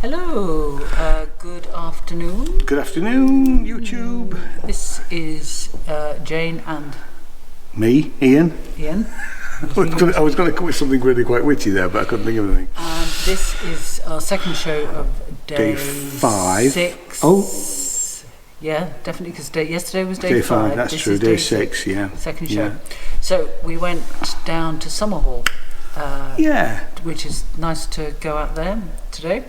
Hello, good afternoon. Good afternoon, YouTube. This is Jane and Me, Ian. Ian. I was going to come with something really quite witty there, but I couldn't think of anything. And this is our second show of day 5. 6. Oh, yeah, definitely, because yesterday was day 5. That's this true. Is Day 6. Yeah. Second show. Yeah. So we went down to Summerhall. Yeah. Which is nice to go out there today.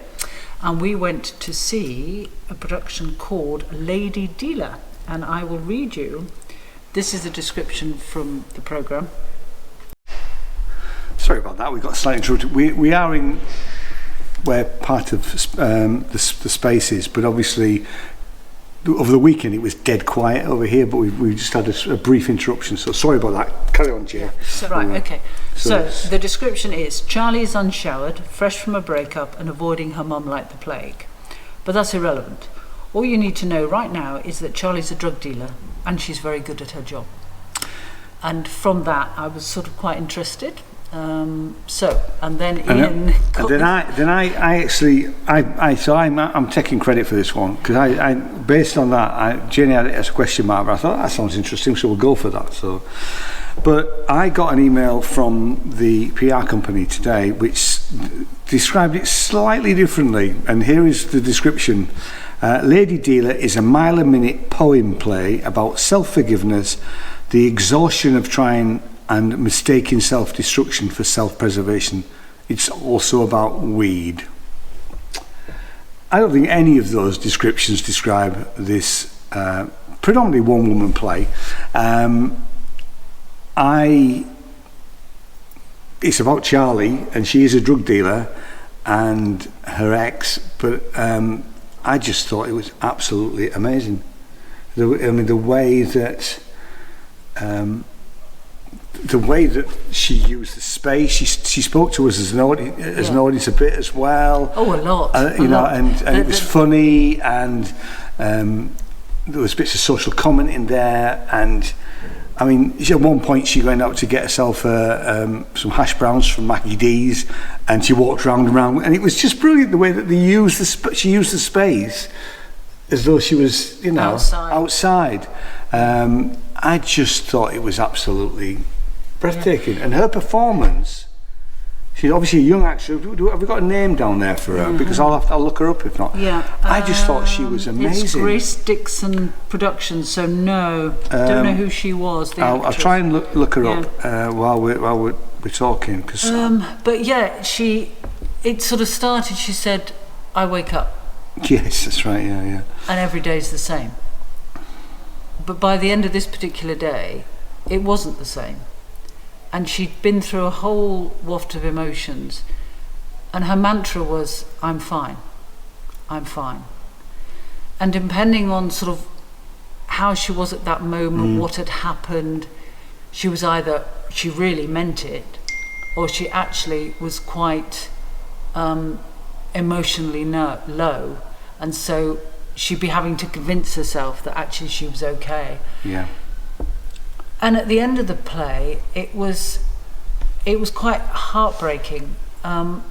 And we went to see a production called Lady Dealer. And I will read you. This is a description from the programme. Sorry about that. We got slightly interrupted. We are in where part of the space is, but obviously over the weekend it was dead quiet over here. But we just had a brief interruption. So sorry about that. Carry on, Jay. Right. Okay. So the description is: Charly is unshowered, fresh from a breakup, and avoiding her mum like the plague. But that's irrelevant. All you need to know right now is that Charly's a drug dealer, and she's very good at her job. And from that, I was sort of quite interested. And then Ian. I'm taking credit for this one because I based on that, Jenny had it as a question mark. But I thought that sounds interesting, so we'll go for that. So, but I got an email from the PR company today, which described it slightly differently. And here is the description: Lady Dealer is a mile-a-minute poem play about self-forgiveness, the exhaustion of trying and mistaking self-destruction for self-preservation. It's also about weed. I don't think any of those descriptions describe this predominantly one-woman play. It's about Charly, and she is a drug dealer, and her ex, but I just thought it was absolutely amazing. The way that she used the space, she spoke to us as an audience a bit as well. Oh, a lot. And it was funny, and there was bits of social comment in there. And I mean, at one point she went out to get herself some hash browns from Mackie D's, and she walked round, and it was just brilliant the way that she used the space as though she was, outside. I just thought it was absolutely breathtaking. And her performance, she's obviously a young actress. Have we got a name down there for her? Because I'll look her up if not. Yeah. I just thought she was amazing. It's Grace Dixon Productions, so no, don't know who she was. I'll try and look her up while we're talking. Cause but yeah, it sort of started. She said, "I wake up." Yes, that's right. Yeah. And every day's the same. But by the end of this particular day, it wasn't the same. And she'd been through a whole waft of emotions, and her mantra was, "I'm fine, I'm fine." And depending on sort of how she was at that moment, what had happened, she was either she really meant it, or she actually was quite emotionally low, and so she'd be having to convince herself that actually she was okay. Yeah. And at the end of the play, it was quite heartbreaking. I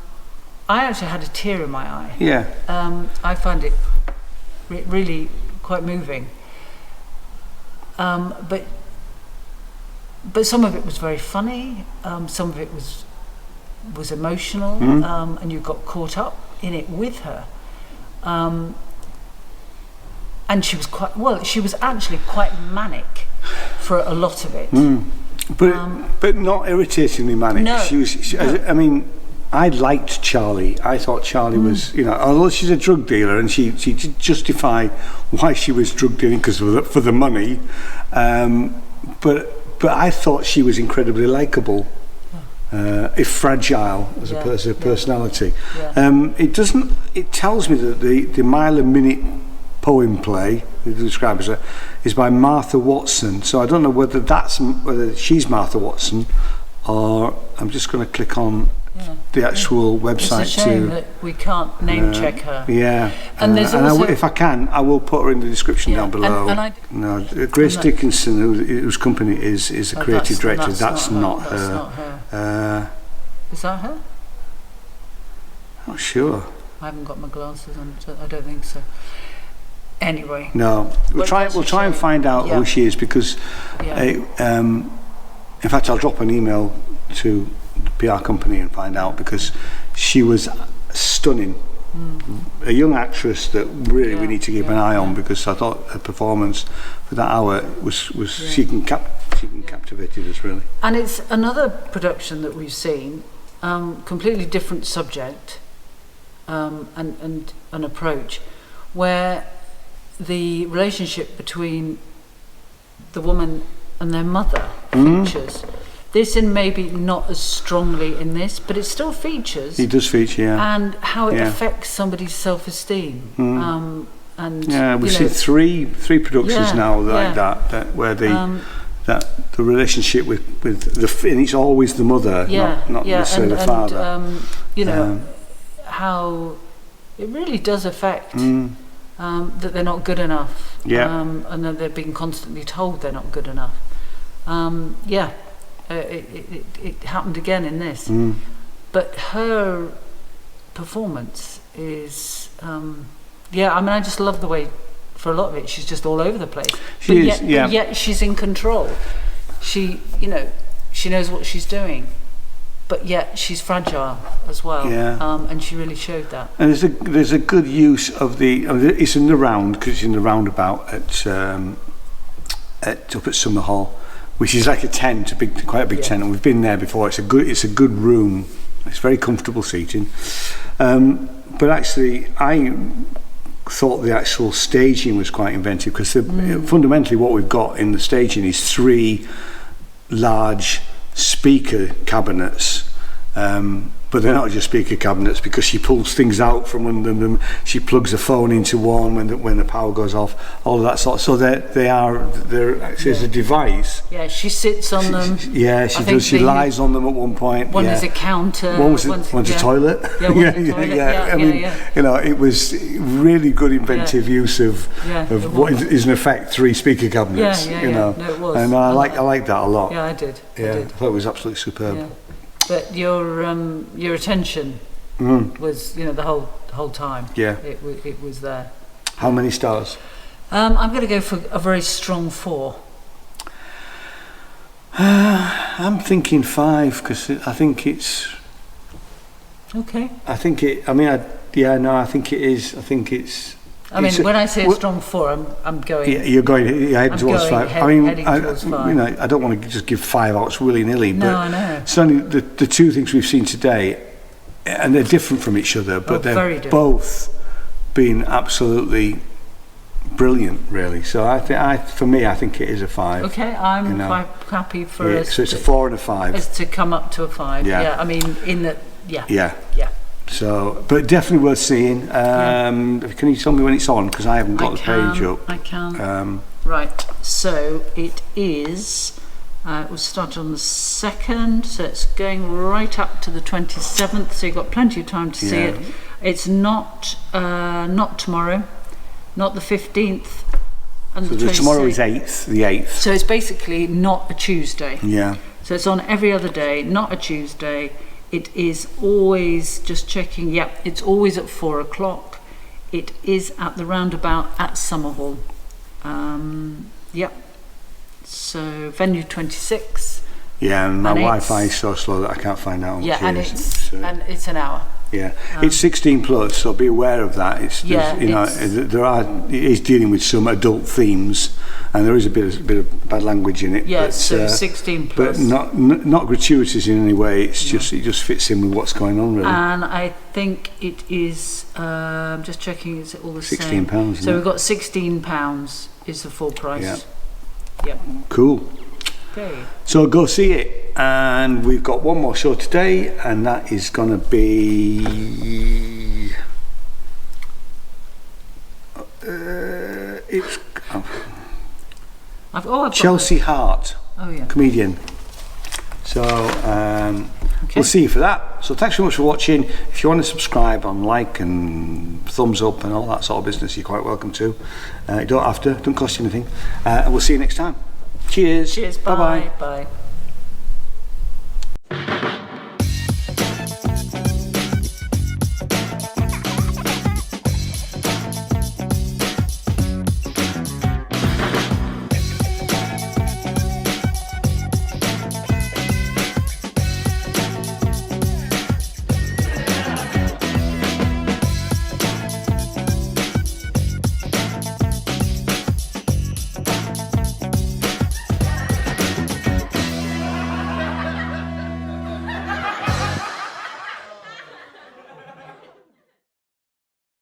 actually had a tear in my eye. Yeah. I found it really quite moving. But some of it was very funny. Some of it was emotional, and you got caught up in it with her. And she was actually quite manic for a lot of it. But not irritatingly manic. No. I mean, I liked Charly. I thought Charly was, although she's a drug dealer, and she did justify why she was drug dealing because for the money. But I thought she was incredibly likable, if fragile as a personality. Yeah. It tells me that the mile-a-minute poem play they describe as is by Martha Watson. So I don't know whether she's Martha Watson, or I'm just going to click on the actual website. It's a shame that we can't name check her. Yeah, and there's also, if I can, I will put her in the description down below. Grace Dickinson, whose company is a creative director. That's not her. Is that her? Not sure. I haven't got my glasses on, so I don't think so. Anyway. No, we'll try and find out who she is, because in fact I'll drop an email to the PR company and find out, because she was stunning. A young actress that really we need to keep an eye on, because I thought her performance for that hour was she can captivated us really. And it's another production that we've seen, completely different subject and an approach, where the relationship between the woman and their mother features. This in maybe not as strongly in this, but it still features. It does feature, yeah. And how it affects somebody's self-esteem. And we've seen three productions now like that where the relationship with and it's always the mother, not necessarily the father. How it really does affect that they're not good enough. And that they're being constantly told they're not good enough. It happened again in this, but her performance is I just love the way, for a lot of it, she's just all over the place. But yet she's in control. She knows what she's doing, but yet she's fragile as well. And she really showed that. And there's a good use of it's in the round, because it's in the roundabout up at Summer Hall, which is like a tent, quite a big tent, and we've been there before. It's a good room. It's very comfortable seating. But actually, I thought the actual staging was quite inventive, because fundamentally what we've got in the staging is 3 large speaker cabinets. But they're not just speaker cabinets, because she pulls things out from under them. She plugs a phone into one when the power goes off. All of that sort. So they're it's a device. Yeah, she sits on them. Yeah, she does. She lies on them at one point. One is a counter. One's a toilet. Yeah, one's a toilet. I mean, it was really good inventive use of what is in effect 3 speaker cabinets. No, it was. And I like that a lot. Yeah, I did. I thought it was absolutely superb. Yeah. But your attention was the whole time. Yeah, it was there. How many stars? I'm going to go for a very strong 4. I'm thinking 5, because I think it's okay. I think it. I mean, I think it is. I think it's. When I say a strong 4, I'm going. Yeah, you're going heading towards 5. Heading towards 5. I don't want to just give 5 outs willy-nilly, but I know. certainly the 2 things we've seen today, and they're different from each other, but they're both been absolutely brilliant, really. So for me, I think it is a 5. Okay, I'm quite happy for us. So it's a 4 and a 5. Is to come up to a 5. Yeah, I mean, in the Yeah. So, but definitely worth seeing. Can you tell me when it's on? Because I haven't got the page up. I can. Right. So it is. It was started on the 2nd, so it's going right up to the 27th. So you've got plenty of time to see it. It's not tomorrow, not the 15th, and so the 26th. Tomorrow is the 8th. So it's basically not a Tuesday. Yeah. So it's on every other day, not a Tuesday. It is always, just checking, it's always at 4 o'clock. It is at the roundabout at Summerhall. So venue 26. Yeah, and my Wi-Fi is so slow that I can't find out. And it's an hour. Yeah, it's 16 plus, so be aware of that. It is dealing with some adult themes, and there is a bit of bad language in it. Yeah, but, so 16 plus, but not gratuitous in any way. It just fits in with what's going on, really. And I think it is. I'm just checking. Is it all the same? £16. So we've got £16 is the full price. Yeah. Cool. Okay. So go see it, and we've got one more show today, and that is going to be Chelsea Hart, comedian. So we'll see you for that. So thanks very much for watching. If you want to subscribe and like and thumbs up and all that sort of business, you're quite welcome to. You don't have to. It doesn't cost you anything. And we'll see you next time. Cheers. Bye. Bye.